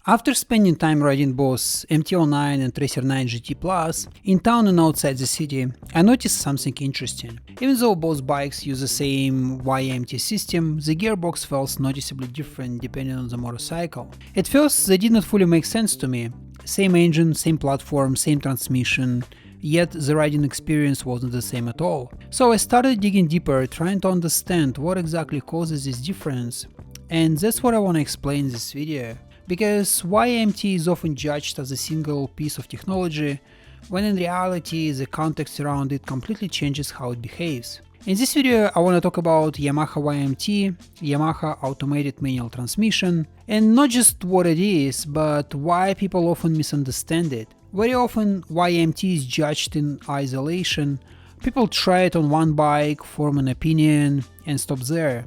After spending time riding both MT-09 and Tracer 9 GT Plus, in town and outside the city, I noticed something interesting. Even though both bikes use the same Y-AMT system, the gearbox felt noticeably different depending on the motorcycle. At first, they did not fully make sense to me. Same engine, same platform, same transmission, yet the riding experience wasn't the same at all. So I started digging deeper, trying to understand what exactly causes this difference. And that's what I want to explain in this video. Because Y-AMT is often judged as a single piece of technology, when in reality the context around it completely changes how it behaves. In this video I want to talk about Yamaha Y-AMT, Yamaha automated manual transmission, and not just what it is, but why people often misunderstand it. Very often Y-AMT is judged in isolation. People try it on one bike, form an opinion, and stop there.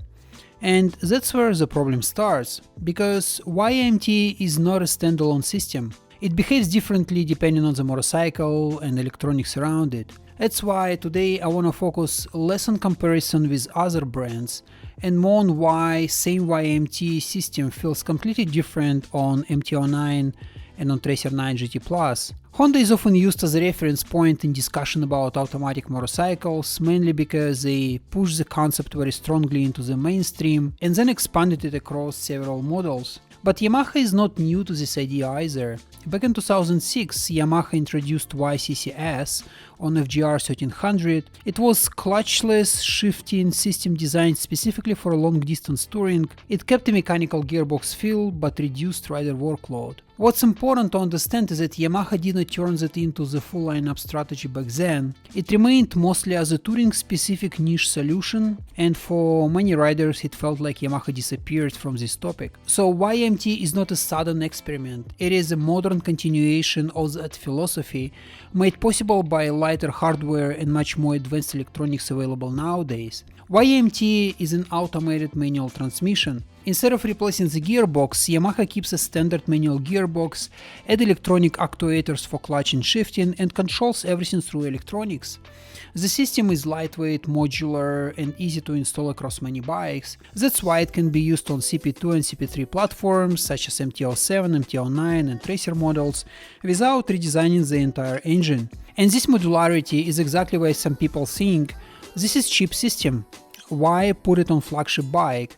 And that's where the problem starts, because Y-AMT is not a standalone system. It behaves differently depending on the motorcycle and electronics around it. That's why today I want to focus less on comparison with other brands and more on why same Y-AMT system feels completely different on MT-09 and on Tracer 9 GT Plus. Honda is often used as a reference point in discussion about automatic motorcycles, mainly because they pushed the concept very strongly into the mainstream and then expanded it across several models. But Yamaha is not new to this idea either. Back in 2006, Yamaha introduced YCCS on FGR 1300. It was clutchless shifting system designed specifically for long-distance touring. It kept a mechanical gearbox feel but reduced rider workload. What's important to understand is that Yamaha didn't turn that into the full lineup strategy back then. It remained mostly as a touring-specific niche solution, and for many riders it felt like Yamaha disappeared from this topic. So Y-AMT is not a sudden experiment, it is a modern continuation of that philosophy, made possible by lighter hardware and much more advanced electronics available nowadays. Y-AMT is an automated manual transmission. Instead of replacing the gearbox, Yamaha keeps a standard manual gearbox, adds electronic actuators for clutch and shifting, and controls everything through electronics. The system is lightweight, modular, and easy to install across many bikes. That's why it can be used on CP2 and CP3 platforms such as MT-07, MT-09 and Tracer models without redesigning the entire engine. And this modularity is exactly why some people think this is cheap system. Why put it on flagship bike?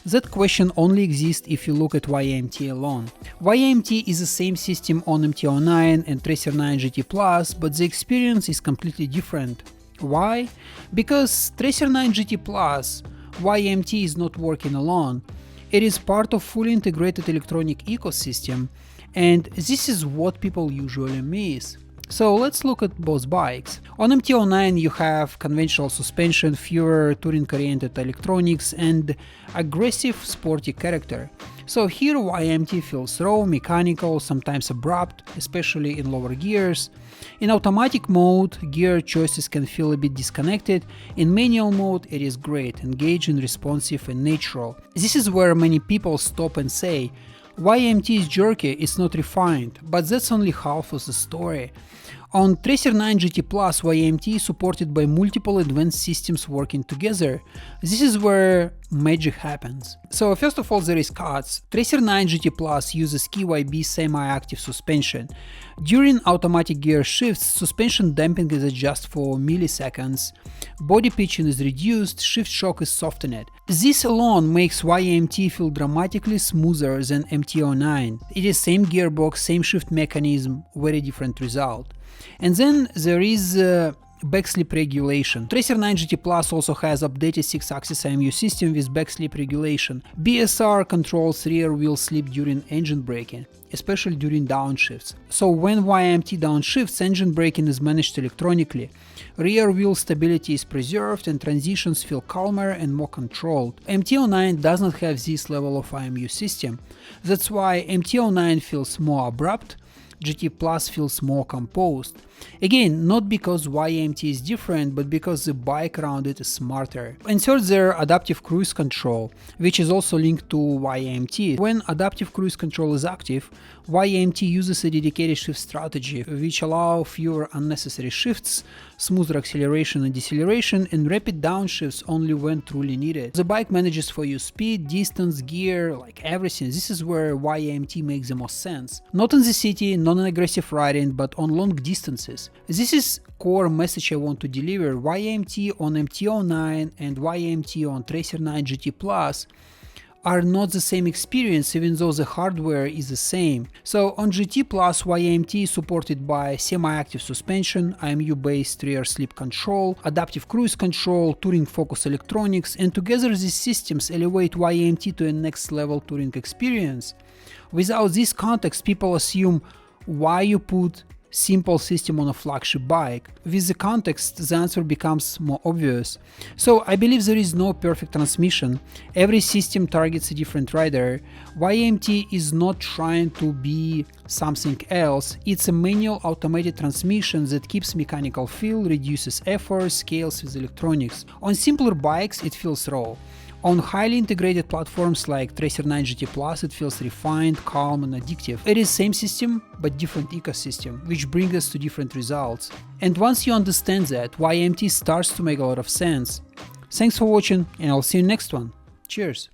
That question only exists if you look at Y-AMT alone. Y-AMT is the same system on MT-09 and Tracer 9 GT Plus, but the experience is completely different. Why? Because Tracer 9 GT Plus, Y-AMT is not working alone. It is part of fully integrated electronic ecosystem, and this is what people usually miss. So let's look at both bikes. On MT-09 you have conventional suspension, fewer touring-oriented electronics, and aggressive sporty character. So here Y-AMT feels raw, mechanical, sometimes abrupt, especially in lower gears. In automatic mode, gear choices can feel a bit disconnected. In manual mode it is great, engaging, responsive and natural. This is where many people stop and say, Y-AMT is jerky, it's not refined, but that's only half of the story. On Tracer 9 GT Plus, Y-AMT is supported by multiple advanced systems working together. This is where magic happens. So first of all there is KADS. Tracer 9 GT Plus uses KYB semi-active suspension. During automatic gear shifts, suspension damping is adjusted for milliseconds, body pitching is reduced, shift shock is softened. This alone makes Y-AMT feel dramatically smoother than MT-09. It is same gearbox, same shift mechanism, very different result. And then there is backslip regulation. Tracer 9 GT Plus also has updated 6-axis IMU system with backslip regulation. BSR controls rear wheel slip during engine braking, especially during downshifts. So when Y-AMT downshifts, engine braking is managed electronically. Rear wheel stability is preserved and transitions feel calmer and more controlled. MT-09 does not have this level of IMU system. That's why MT-09 feels more abrupt, GT Plus feels more composed. Again, not because Y-AMT is different, but because the bike around it is smarter. Insert there adaptive cruise control, which is also linked to Y-AMT. When adaptive cruise control is active, Y-AMT uses a dedicated shift strategy, which allows fewer unnecessary shifts, smoother acceleration and deceleration, and rapid downshifts only when truly needed. The bike manages for you speed, distance, gear, like everything. This is where Y-AMT makes the most sense. Not in the city, not in aggressive riding, but on long distances. This is core message I want to deliver. Y-AMT on MT-09 and Y-AMT on Tracer 9 GT Plus are not the same experience, even though the hardware is the same. So on GT Plus, Y-AMT is supported by semi-active suspension, IMU-based rear sleep control, adaptive cruise control, touring focus electronics, and together these systems elevate Y-AMT to a next level touring experience. Without this context, people assume why you put simple system on a flagship bike. With the context, the answer becomes more obvious. So I believe there is no perfect transmission. Every system targets a different rider. Y-AMT is not trying to be something else. It's a manual automated transmission that keeps mechanical feel, reduces effort, scales with electronics. On simpler bikes, it feels raw. On highly integrated platforms like Tracer 9 GT Plus, it feels refined, calm, and addictive. It is same system, but different ecosystem, which brings us to different results. And once you understand that, Y-AMT starts to make a lot of sense. Thanks for watching, and I'll see you next one. Cheers!